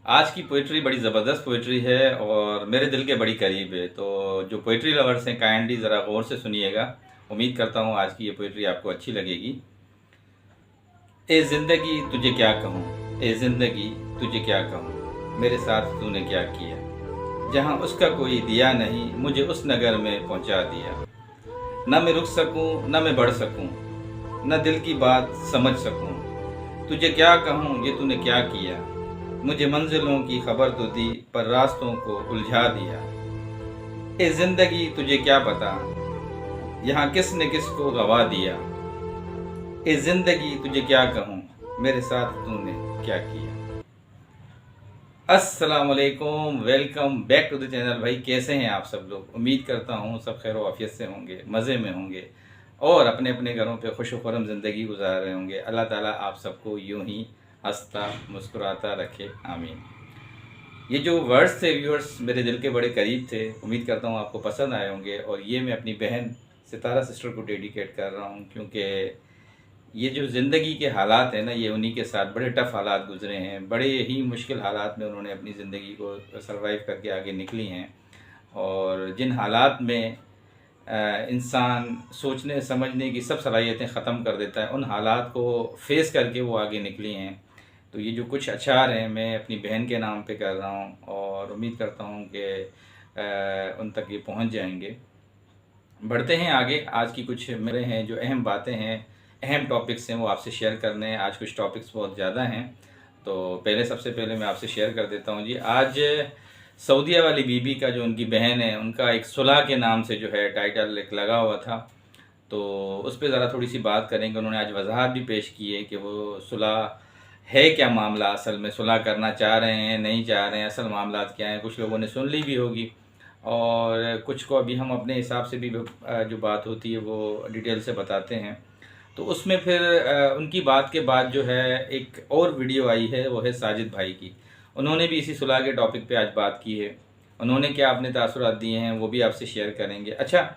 आज की पोइट्री बड़ी ज़बरदस्त पोइट्री है और मेरे दिल के बड़ी करीब है। तो जो पोइट्री लवर्स हैं काइंडली ज़रा गौर से सुनिएगा। उम्मीद करता हूँ आज की ये पोइट्री आपको अच्छी लगेगी। ए ज़िंदगी तुझे क्या कहूँ, ए ज़िंदगी तुझे क्या कहूँ, मेरे साथ तूने क्या किया। जहाँ उसका कोई दिया नहीं, मुझे उस नगर में पहुँचा दिया। न मैं रुक सकूँ न मैं बढ़ सकूँ, न दिल की बात समझ सकूँ। तुझे क्या कहूँ ये तूने क्या किया। मुझे मंजिलों की खबर तो दी, पर रास्तों को उलझा दिया। ए ज़िंदगी तुझे क्या पता, यहाँ किसने किसको गवा दिया। ए ज़िंदगी तुझे क्या कहूँ, मेरे साथ तूने क्या किया। अस्सलाम वालेकुम, welcome back to the channel. भाई कैसे हैं आप सब लोग। उम्मीद करता हूँ सब खैर आफियत से होंगे, मज़े में होंगे और अपने अपने घरों पे खुश खुरम ज़िंदगी गुजार रहे होंगे। अल्लाह ताला आप सबको यूं ही हंसता मुस्कुराता रखे, आमीन। ये जो वर्ड्स थे व्यूअर्स मेरे दिल के बड़े करीब थे। उम्मीद करता हूँ आपको पसंद आए होंगे और ये मैं अपनी बहन सितारा सिस्टर को डेडिकेट कर रहा हूँ, क्योंकि ये जो ज़िंदगी के हालात हैं ना, ये उन्हीं के साथ बड़े टफ़ हालात गुजरे हैं। बड़े ही मुश्किल हालात में उन्होंने अपनी ज़िंदगी को सरवाइव करके आगे निकली हैं और जिन हालात में इंसान सोचने समझने की सब सलाहियतें ख़त्म कर देता है, उन हालात को फेस करके वो आगे निकली हैं। तो ये जो कुछ अशार हैं मैं अपनी बहन के नाम पे कर रहा हूँ और उम्मीद करता हूँ कि उन तक ये पहुँच जाएंगे। बढ़ते हैं आगे। आज की कुछ मेरे हैं जो अहम बातें हैं, अहम टॉपिक्स हैं, वो आपसे शेयर करने हैं। आज कुछ टॉपिक्स बहुत ज़्यादा हैं, तो सबसे पहले मैं आपसे शेयर कर देता हूँ जी। आज सऊदीया वाली बीबी का जो उनकी बहन है, उनका एक सुलह के नाम से जो है टाइटल एक लगा हुआ था, तो उस पर ज़रा थोड़ी सी बात करेंगे। उन्होंने आज वजाहत भी पेश की है कि वो सुलह है क्या मामला, असल में सुलह करना चाह रहे हैं नहीं चाह रहे हैं, असल मामला क्या हैं। कुछ लोगों ने सुन ली भी होगी और कुछ को अभी हम अपने हिसाब से भी जो बात होती है वो डिटेल से बताते हैं। तो उसमें फिर उनकी बात के बाद जो है एक और वीडियो आई है, वो है साजिद भाई की। उन्होंने भी इसी सुलह के टॉपिक पे आज बात की है। उन्होंने क्या अपने तासुरात दिए हैं वो भी आपसे शेयर करेंगे। अच्छा,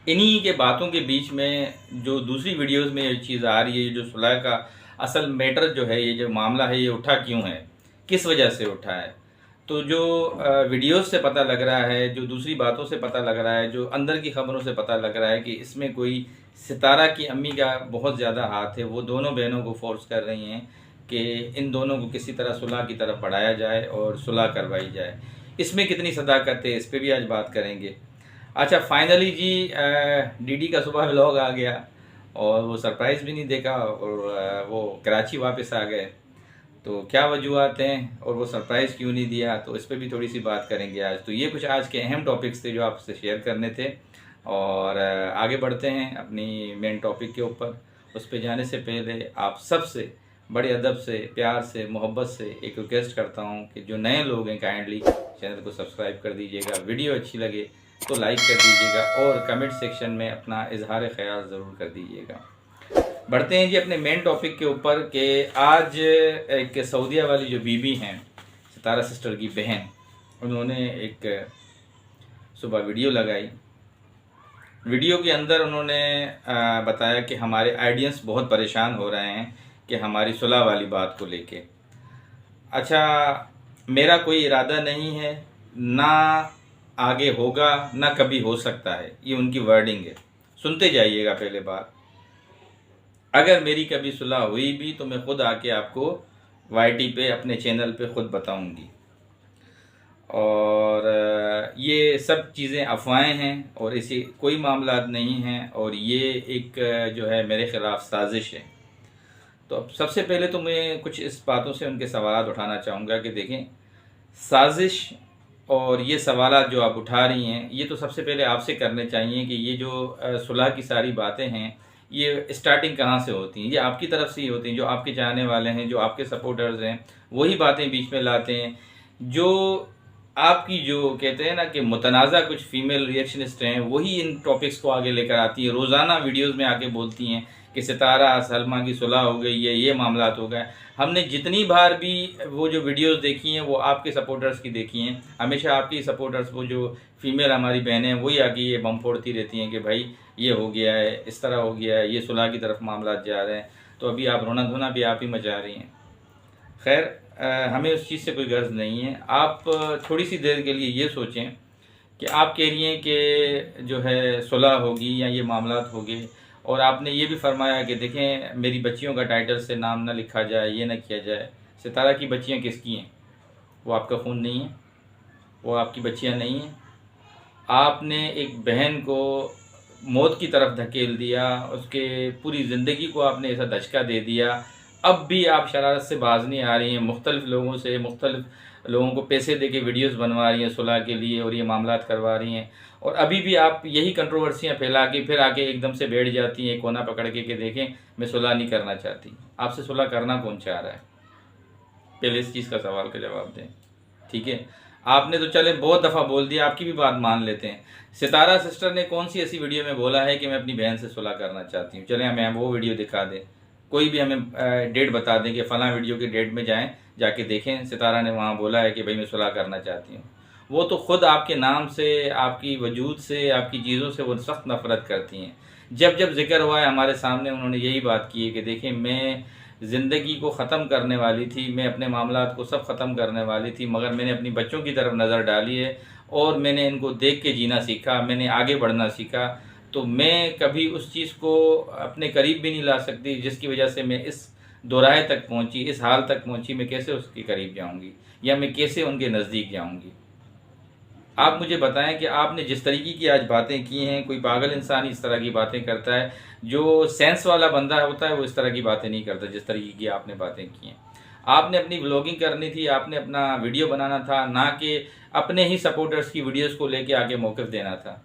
इन्हीं के बातों के बीच में जो दूसरी वीडियोस में ये चीज़ आ रही है, जो सुलह का असल मैटर जो है, ये जो मामला है, ये उठा क्यों है, किस वजह से उठा है। तो जो वीडियोस से पता लग रहा है, जो दूसरी बातों से पता लग रहा है, जो अंदर की खबरों से पता लग रहा है कि इसमें कोई सितारा की अम्मी का बहुत ज़्यादा हाथ है। वो दोनों बहनों को फोर्स कर रही हैं कि इन दोनों को किसी तरह सुलह की तरफ बढ़ाया जाए और सुलह करवाई जाए। इसमें कितनी सदाकत है, इस पर भी आज बात करेंगे। अच्छा, फाइनली जी डीडी का सुबह व्लॉग आ गया और वो सरप्राइज़ भी नहीं देखा और वो कराची वापस आ गए। तो क्या वजूहत हैं और वो सरप्राइज़ क्यों नहीं दिया, तो इस पर भी थोड़ी सी बात करेंगे आज। तो ये कुछ आज के अहम टॉपिक्स थे जो आपसे शेयर करने थे और आगे बढ़ते हैं अपनी मेन टॉपिक के ऊपर। उस पर जाने से पहले आप सबसे बड़े अदब से, प्यार से, मोहब्बत से एक रिक्वेस्ट करता हूँ कि जो नए लोग हैं काइंडली चैनल को सब्सक्राइब कर दीजिएगा। वीडियो अच्छी लगे तो लाइक कर दीजिएगा और कमेंट सेक्शन में अपना इजहार ख्याल ज़रूर कर दीजिएगा। बढ़ते हैं जी अपने मेन टॉपिक के ऊपर कि आज एक सऊदीया वाली जो बीबी हैं, सितारा सिस्टर की बहन, उन्होंने एक सुबह वीडियो लगाई। वीडियो के अंदर उन्होंने बताया कि हमारे ऑडियंस बहुत परेशान हो रहे हैं कि हमारी सुलह वाली बात को लेके। अच्छा, मेरा कोई इरादा नहीं है, ना आगे होगा ना कभी हो सकता है, ये उनकी वर्डिंग है। सुनते जाइएगा पहले बात। अगर मेरी कभी सुलह हुई भी तो मैं खुद आके आपको वाईटी पे अपने चैनल पे खुद बताऊंगी और ये सब चीज़ें अफवाहें हैं और इसी कोई मामला नहीं हैं और ये एक जो है मेरे ख़िलाफ़ साजिश है। तो अब सबसे पहले तो मैं कुछ इस बातों से उनके सवाल उठाना चाहूँगा कि देखें, साजिश और ये सवाल जो आप उठा रही हैं, ये तो सबसे पहले आपसे करने चाहिए कि ये जो सुलह की सारी बातें हैं, ये स्टार्टिंग कहाँ से होती हैं। ये आपकी तरफ से ही होती हैं। जो आपके चाहने वाले हैं, जो आपके सपोर्टर्स हैं, वही बातें बीच में लाते हैं। जो आपकी जो कहते हैं ना कि मुतनाज़ा कुछ फीमेल रिएक्शनिस्ट हैं, वही इन टॉपिक्स को आगे लेकर आती है। रोज़ाना वीडियोज़ में आके बोलती हैं कि सितारा सलमा की सुलह हो गई है, ये मामलात हो गए। हमने जितनी बार भी वो जो वीडियोस देखी हैं वो आपके सपोर्टर्स की देखी हैं। हमेशा आपकी सपोर्टर्स, वो जो फीमेल हमारी बहनें हैं, वही आके ये बम फोड़ती रहती हैं कि भाई ये हो गया है, इस तरह हो गया है, ये सुलह की तरफ मामला जा रहे हैं। तो अभी आप रोना धोना भी आप ही मचा रही हैं। खैर, हमें उस चीज़ से कोई गर्ज नहीं है। आप थोड़ी सी देर के लिए ये सोचें कि आप कह रही हैं कि जो है सुलह होगी या ये मामलात होंगे, और आपने ये भी फरमाया कि देखें मेरी बच्चियों का टाइटल से नाम ना लिखा जाए, ये ना किया जाए। सितारा की बच्चियाँ किसकी हैं? वो आपका खून नहीं है, वो आपकी बच्चियाँ नहीं हैं। आपने एक बहन को मौत की तरफ धकेल दिया, उसके पूरी ज़िंदगी को आपने ऐसा धचका दे दिया। अब भी आप शरारत से बाज नहीं आ रही हैं, मुख्तलिफ़ लोगों से मुख्तलिफ़ लोगों को पैसे दे के वीडियोज़ बनवा रही हैं सुलह के लिए और ये मामलात करवा रही हैं, और अभी भी आप यही कंट्रोवर्सियाँ फैला के फिर आके एकदम से बैठ जाती हैं कोना पकड़ के कि देखें मैं सुलह नहीं करना चाहती। आपसे सुलह करना कौन चाह रहा है? पहले इस चीज़ का सवाल का जवाब दें। ठीक है, आपने तो चले बहुत दफ़ा बोल दिया, आपकी भी बात मान लेते हैं। सितारा सिस्टर ने कौन सी ऐसी वीडियो में बोला है कि मैं अपनी बहन से सुलह करना चाहती हूँ? चलें हमें वो वीडियो दिखा दें, कोई भी हमें डेट बता दें कि फ़लाँ वीडियो की डेट में जाएं, जाके देखें सितारा ने वहाँ बोला है कि भाई मैं सुलह करना चाहती हूँ। वो तो ख़ुद आपके नाम से, आपकी वजूद से, आपकी चीज़ों से वो सख्त नफ़रत करती हैं। जब जब जिक्र हुआ है हमारे सामने उन्होंने यही बात की है कि देखें मैं ज़िंदगी को ख़त्म करने वाली थी, मैं अपने मामलात को सब ख़त्म करने वाली थी, मगर मैंने अपनी बच्चों की तरफ नज़र डाली है और मैंने इनको देख के जीना सीखा, मैंने आगे बढ़ना सीखा। तो मैं कभी उस चीज़ को अपने करीब भी नहीं ला सकती जिसकी वजह से मैं इस दोराहे तक पहुंची, इस हाल तक पहुंची। मैं कैसे उसके करीब जाऊंगी या मैं कैसे उनके नज़दीक जाऊंगी? आप मुझे बताएं कि आपने जिस तरीके की आज बातें की हैं, कोई पागल इंसान इस तरह की बातें करता है, जो सेंस वाला बंदा होता है वो इस तरह की बातें नहीं करता जिस तरीके की आपने बातें की हैं। आपने अपनी व्लॉगिंग करनी थी, आपने अपना वीडियो बनाना था, ना कि अपने ही सपोर्टर्स की वीडियोस को लेके आगे मौक़िफ़ देना था।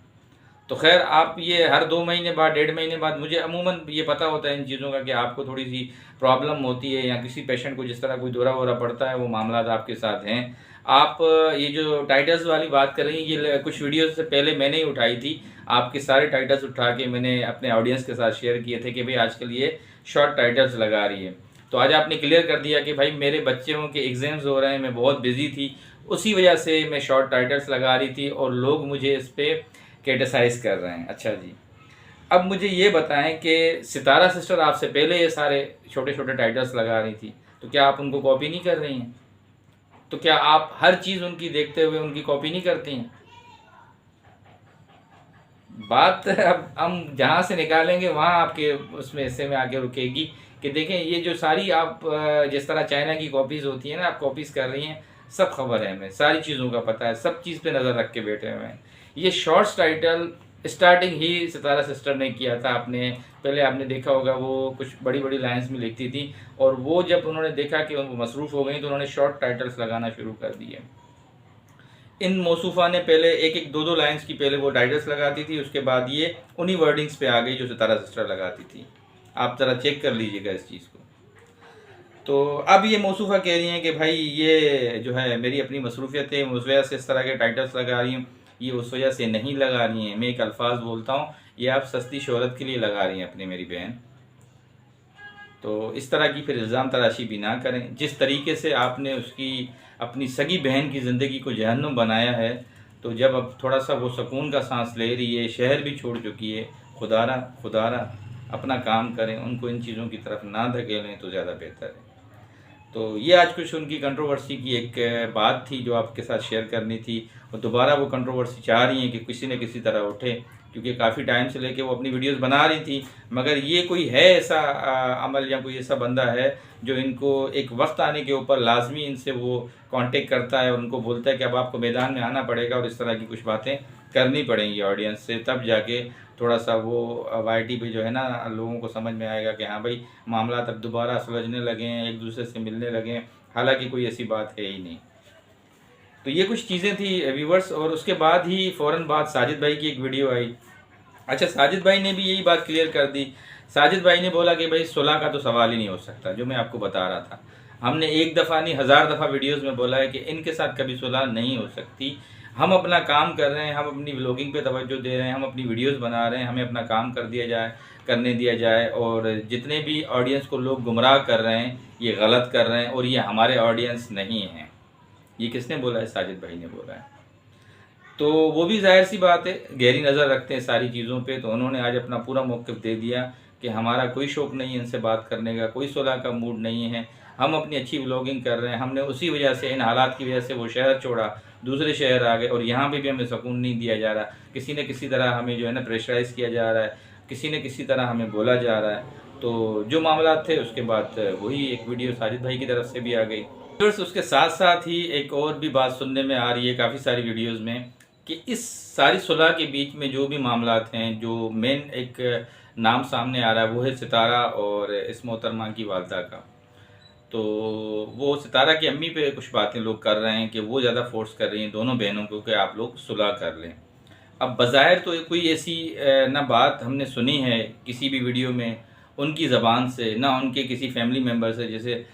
तो खैर आप ये हर 2 महीने बाद, 1.5 महीने बाद, मुझे अमूमन ये पता होता है इन चीज़ों का कि आपको थोड़ी सी प्रॉब्लम होती है या किसी पेशेंट को जिस तरह कोई दौरा वोरा पड़ता है वो मामलात आपके साथ हैं। आप ये जो टाइटल्स वाली बात कर रही हैं ये कुछ वीडियो से पहले मैंने ही उठाई थी। आपके सारे टाइटल्स उठा के मैंने अपने ऑडियंस के साथ शेयर किए थे कि भाई आजकल ये शॉर्ट टाइटल्स लगा रही है। तो आज आपने क्लियर कर दिया कि भाई मेरे बच्चों के एग्ज़ाम्स हो रहे हैं, मैं बहुत बिज़ी थी, उसी वजह से मैं शॉर्ट टाइटल्स लगा रही थी और लोग मुझे इस पर क्रिटिसाइज़ कर रहे हैं। अच्छा जी, अब मुझे ये बताएं कि सितारा सिस्टर आपसे पहले ये सारे छोटे छोटे टाइटल्स लगा रही थी, तो क्या आप उनको कॉपी नहीं कर रही हैं? तो क्या आप हर चीज़ उनकी देखते हुए उनकी कॉपी नहीं करती हैं? बात अब हम जहाँ से निकालेंगे वहाँ आपके उसमें हिस्से में आके रुकेगी कि देखें ये जो सारी आप जिस तरह चाइना की कॉपीज़ होती है ना, आप कॉपीज़ कर रही हैं, सब खबर है हमें, सारी चीज़ों का पता है, सब चीज़ पे नज़र रख के बैठे हुए हैं। ये शॉर्ट्स टाइटल स्टार्टिंग ही सितारा सिस्टर ने किया था। आपने पहले आपने देखा होगा वो कुछ बड़ी बड़ी लाइन्स में लिखती थी, और वो जब उन्होंने देखा कि उनको मसरूफ़ हो गई तो उन्होंने शॉर्ट टाइटल्स लगाना शुरू कर दिए। इन मौसूफ़ा ने पहले एक एक 2-2 लाइन्स की पहले वो टाइटल्स लगाती थी, उसके बाद ये उन्हीं वर्डिंग्स पे आ गई जो सितारा सिस्टर लगाती थी। आप ज़रा चेक कर लीजिएगा इस चीज़ को। तो अब ये मौसूफ़ा कह रही हैं कि भाई ये जो है मेरी अपनी मसरूफ़ियत है, उस वजह से इस तरह के टाइटल्स लगा रही हूँ, ये उस वजह से नहीं लगा रही हैं। मैं एक अल्फाज बोलता हूँ, ये आप सस्ती शोहरत के लिए लगा रही हैं अपनी मेरी बहन। तो इस तरह की फिर इल्ज़ाम तराशी भी ना करें। जिस तरीके से आपने उसकी अपनी सगी बहन की ज़िंदगी को जहन्नुम बनाया है, तो जब अब थोड़ा सा वो सुकून का सांस ले रही है, शहर भी छोड़ चुकी है, खुदारा अपना काम करें, उनको इन चीज़ों की तरफ ना धकेलें तो ज़्यादा बेहतर है। तो ये आज कुछ उनकी कंट्रोवर्सी की एक बात थी जो आपके साथ शेयर करनी थी, और दोबारा वो कंट्रोवर्सी चाह रही हैं कि किसी न किसी तरह उठे, क्योंकि काफ़ी टाइम से लेके वो अपनी वीडियोस बना रही थी, मगर ये कोई है ऐसा अमल या कोई ऐसा बंदा है जो इनको एक वक्त आने के ऊपर लाजमी इनसे वो कांटेक्ट करता है और उनको बोलता है कि अब आपको मैदान में आना पड़ेगा और इस तरह की कुछ बातें करनी पड़ेंगी ऑडियंस से, तब जाके थोड़ा सा वो वाईटी पे जो है ना लोगों को समझ में आएगा कि हाँ भाई मामला अब दोबारा सुलझने लगे हैं, एक दूसरे से मिलने लगे हैं, हालांकि कोई ऐसी बात है ही नहीं। तो ये कुछ चीज़ें थी व्यूवर्स, और उसके बाद ही फ़ौरन बाद साजिद भाई की एक वीडियो आई। अच्छा, साजिद भाई ने भी यही बात क्लियर कर दी। साजिद भाई ने बोला कि भाई सुलह का तो सवाल ही नहीं हो सकता, जो मैं आपको बता रहा था। हमने एक दफ़ा नहीं 1000 दफ़ा वीडियोस में बोला है कि इनके साथ कभी सुलह नहीं हो सकती। हम अपना काम कर रहे हैं, हम अपनी व्लॉगिंग पे तवज्जो दे रहे हैं, हम अपनी वीडियोस बना रहे हैं, हमें अपना काम करने दिया जाए, और जितने भी ऑडियंस को लोग गुमराह कर रहे हैं ये गलत कर रहे हैं और ये हमारे ऑडियंस नहीं हैं। ये किसने बोला है? साजिद भाई ने बोला है। तो वो भी जाहिर सी बात है गहरी नज़र रखते हैं सारी चीज़ों पे, तो उन्होंने आज अपना पूरा मौक़िफ़ दे दिया कि हमारा कोई शौक़ नहीं है इनसे बात करने का, कोई सुलह का मूड नहीं है। हम अपनी अच्छी व्लॉगिंग कर रहे हैं, हमने उसी वजह से, इन हालात की वजह से वो शहर छोड़ा, दूसरे शहर आ गए और यहाँ पे भी हमें सुकून नहीं दिया जा रहा। किसी न किसी तरह हमें जो है ना प्रेशराइज़ किया जा रहा है, किसी न किसी तरह हमें बोला जा रहा है। तो जो मामला थे उसके बाद वही एक वीडियो साजिद भाई की तरफ से भी आ गई। फिर उसके साथ साथ ही एक और भी बात सुनने में आ रही है काफ़ी सारी वीडियोज़ में कि इस सारी सुलह के बीच में जो भी मामलात हैं, जो मेन एक नाम सामने आ रहा है वो है सितारा और इस मोहतरमा की वालदा का। तो वो सितारा की अम्मी पे कुछ बातें लोग कर रहे हैं कि वो ज़्यादा फोर्स कर रही हैं दोनों बहनों को कि आप लोग सुलह कर लें। अब बज़ाहिर तो कोई ऐसी ना बात हमने सुनी है किसी भी वीडियो में उनकी ज़बान से, ना उनके किसी फैमिली मेम्बर से, जैसे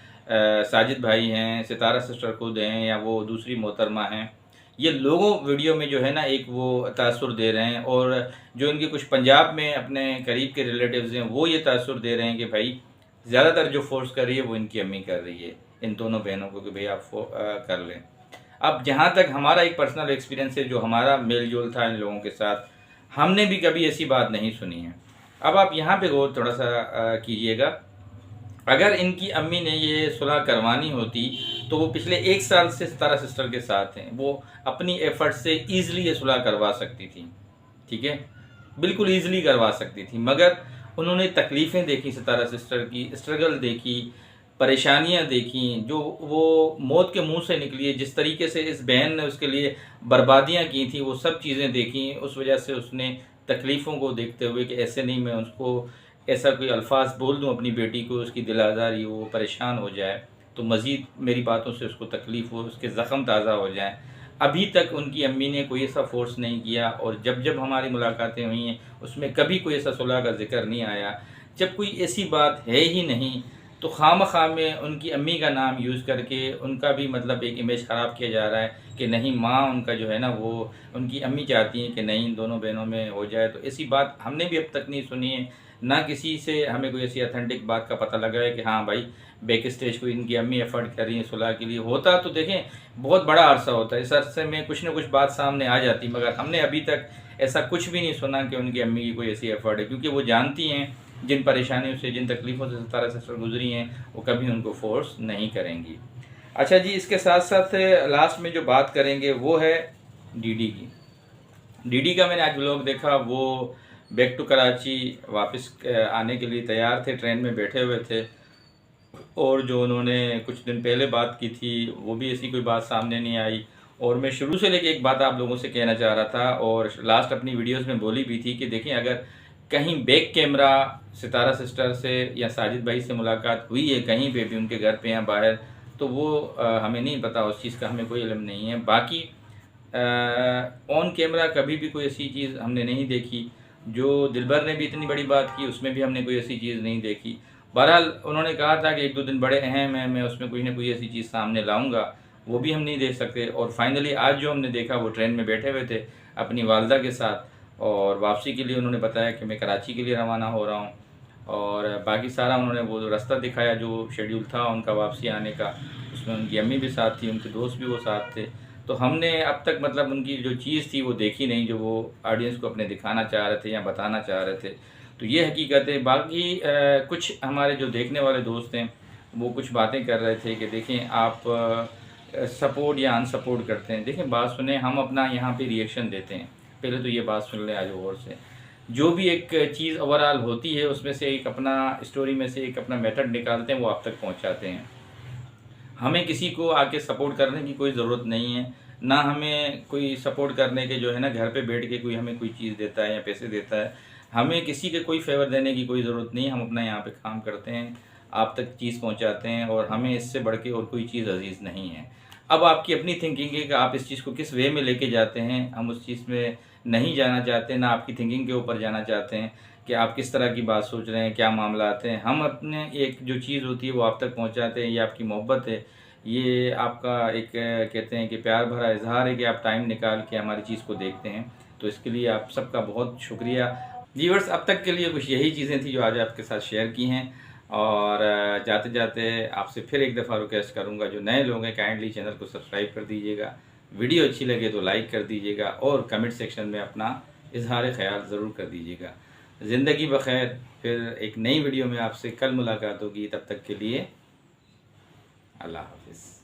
साजिद भाई हैं, सितारा सिस्टर खुद हैं या वो दूसरी मोहतरमा हैं। ये लोगों वीडियो में जो है ना एक वो तासुर दे रहे हैं और जो इनके कुछ पंजाब में अपने करीब के रिलेटिव्स हैं वो ये तासुर दे रहे हैं कि भाई ज़्यादातर जो फोर्स कर रही है वो इनकी अम्मी कर रही है इन दोनों बहनों को कि भाई आप कर लें। अब जहाँ तक हमारा एक पर्सनल एक्सपीरियंस है, जो हमारा मेल जोल था इन लोगों के साथ, हमने भी कभी ऐसी बात नहीं सुनी है। अब आप यहाँ पे गौर थोड़ा सा कीजिएगा, अगर इनकी अम्मी ने ये सुलह करवानी होती तो वो पिछले 1 साल से सितारा सिस्टर के साथ हैं, वो अपनी एफर्ट से ईज़िली ये सुलह करवा सकती थी, ठीक है, बिल्कुल ईज़िली करवा सकती थी। मगर उन्होंने तकलीफ़ें देखी, सितारा सिस्टर की स्ट्रगल देखी, परेशानियां देखी, जो वो मौत के मुंह से निकली है, जिस तरीके से इस बहन ने उसके लिए बर्बादियां की थी, वो सब चीज़ें देखी। उस वजह से उसने तकलीफ़ों को देखते हुए कि ऐसे नहीं मैं उसको ऐसा कोई अल्फाज बोल दूं अपनी बेटी को, उसकी दिल आज़ारी हो, वो परेशान हो जाए, तो मज़ीद मेरी बातों से उसको तकलीफ़ हो, उसके ज़ख़म ताज़ा हो जाएँ। अभी तक उनकी अम्मी ने कोई ऐसा फ़ोर्स नहीं किया और जब जब हमारी मुलाकातें हुई हैं उसमें कभी कोई ऐसा सुलह का ज़िक्र नहीं आया। जब कोई ऐसी बात है ही नहीं तो खामखा में उनकी अम्मी का नाम यूज़ करके उनका भी मतलब एक इमेज ख़राब किया जा रहा है कि नहीं, माँ उनका जो है ना वो उनकी अम्मी चाहती हैं कि नहीं इन दोनों बहनों में हो जाए। तो ऐसी बात हमने भी अब तक नहीं सुनी है, ना किसी से हमें कोई ऐसी ऑथेंटिक बात का पता लगा है कि हाँ भाई बैक स्टेज को इनकी अम्मी एफर्ट कर रही है सुलह के लिए। होता तो देखें बहुत बड़ा अरसा होता है, इस अरसे में कुछ ना कुछ बात सामने आ जाती, मगर हमने अभी तक ऐसा कुछ भी नहीं सुना कि उनकी अम्मी की कोई ऐसी एफर्ट है, क्योंकि वो जानती हैं जिन परेशानियों से, जिन तकलीफ़ों से सितारा सिस्टर गुजरी हैं, वो कभी उनको फोर्स नहीं करेंगी। अच्छा जी, इसके साथ साथ लास्ट में जो बात करेंगे वो है डीडी की। डीडी का मैंने आज व्लॉग देखा, वो बैक टू कराची वापस आने के लिए तैयार थे, ट्रेन में बैठे हुए थे और जो उन्होंने कुछ दिन पहले बात की थी वो भी ऐसी कोई बात सामने नहीं आई। और मैं शुरू से लेके एक बात आप लोगों से कहना चाह रहा था और लास्ट अपनी वीडियोस में बोली भी थी कि देखिए, अगर कहीं बैक कैमरा सितारा सिस्टर से या साजिद भाई से मुलाकात हुई है कहीं पे भी, उनके घर पे या बाहर, तो वो हमें नहीं पता, उस चीज़ का हमें कोई इल्म नहीं है। बाकी ऑन कैमरा कभी भी कोई ऐसी चीज़ हमने नहीं देखी। जो दिलबर ने भी इतनी बड़ी बात की उसमें भी हमने कोई ऐसी चीज़ नहीं देखी। बहरहाल उन्होंने कहा था कि 1-2 दिन बड़े अहम हैं, मैं उसमें कोई ना कोई ऐसी चीज़ सामने लाऊंगा, वो भी हम नहीं देख सकते। और फाइनली आज जो हमने देखा वो ट्रेन में बैठे हुए थे अपनी वालदा के साथ और वापसी के लिए उन्होंने बताया कि मैं कराची के लिए रवाना हो रहा हूँ और बाकी सारा उन्होंने वो रास्ता दिखाया जो शेड्यूल था उनका वापसी आने का, उसमें उनकी अम्मी भी साथ थी, उनके दोस्त भी वो साथ थे। तो हमने अब तक मतलब उनकी जो चीज़ थी वो देखी नहीं जो वो ऑडियंस को अपने दिखाना चाह रहे थे या बताना चाह रहे थे। तो ये हकीकत है। बाकी कुछ हमारे जो देखने वाले दोस्त हैं वो कुछ बातें कर रहे थे कि देखें आप सपोर्ट या अनसपोर्ट करते हैं। देखें, बात सुने, हम अपना यहाँ पे रिएक्शन देते हैं, पहले तो ये बात सुन लें आज और से। जो भी एक चीज़ ओवरऑल होती है उसमें से एक अपना स्टोरी में से एक अपना मेथड निकालते हैं, वो आप तक पहुँचाते हैं। हमें किसी को आके सपोर्ट करने की कोई ज़रूरत नहीं है, ना हमें कोई सपोर्ट करने के जो है ना घर पे बैठ के कोई हमें कोई चीज़ देता है या पैसे देता है। हमें किसी के कोई फेवर देने की कोई ज़रूरत नहीं है। हम अपना यहाँ पे काम करते हैं, आप तक चीज़ पहुँचाते हैं और हमें इससे बढ़ के और कोई चीज़ अजीज़ नहीं है। अब आपकी अपनी थिंकिंग है कि आप इस चीज़ को किस वे में लेके जाते हैं, हम उस चीज़ में नहीं जाना चाहते, ना आपकी थिंकिंग के ऊपर जाना चाहते हैं कि आप किस तरह की बात सोच रहे हैं, क्या मामला आते हैं। हम अपने एक जो चीज़ होती है वो आप तक पहुँचाते हैं, ये आपकी मोहब्बत है, ये आपका एक कहते हैं कि प्यार भरा इजहार है कि आप टाइम निकाल के हमारी चीज़ को देखते हैं। तो इसके लिए आप सबका बहुत शुक्रिया। व्यूअर्स, अब तक के लिए कुछ यही चीज़ें थी जो आज आपके साथ शेयर की हैं और जाते जाते आपसे फिर एक दफ़ा रिक्वेस्ट करूँगा, जो नए लोग हैं काइंडली चैनल को सब्सक्राइब कर दीजिएगा, वीडियो अच्छी लगे तो लाइक कर दीजिएगा और कमेंट सेक्शन में अपना इजहार ख्याल ज़रूर कर दीजिएगा। ज़िंदगी बखैर, फिर एक नई वीडियो में आपसे कल मुलाकात होगी, तब तक के लिए अल्लाह हाफिज़।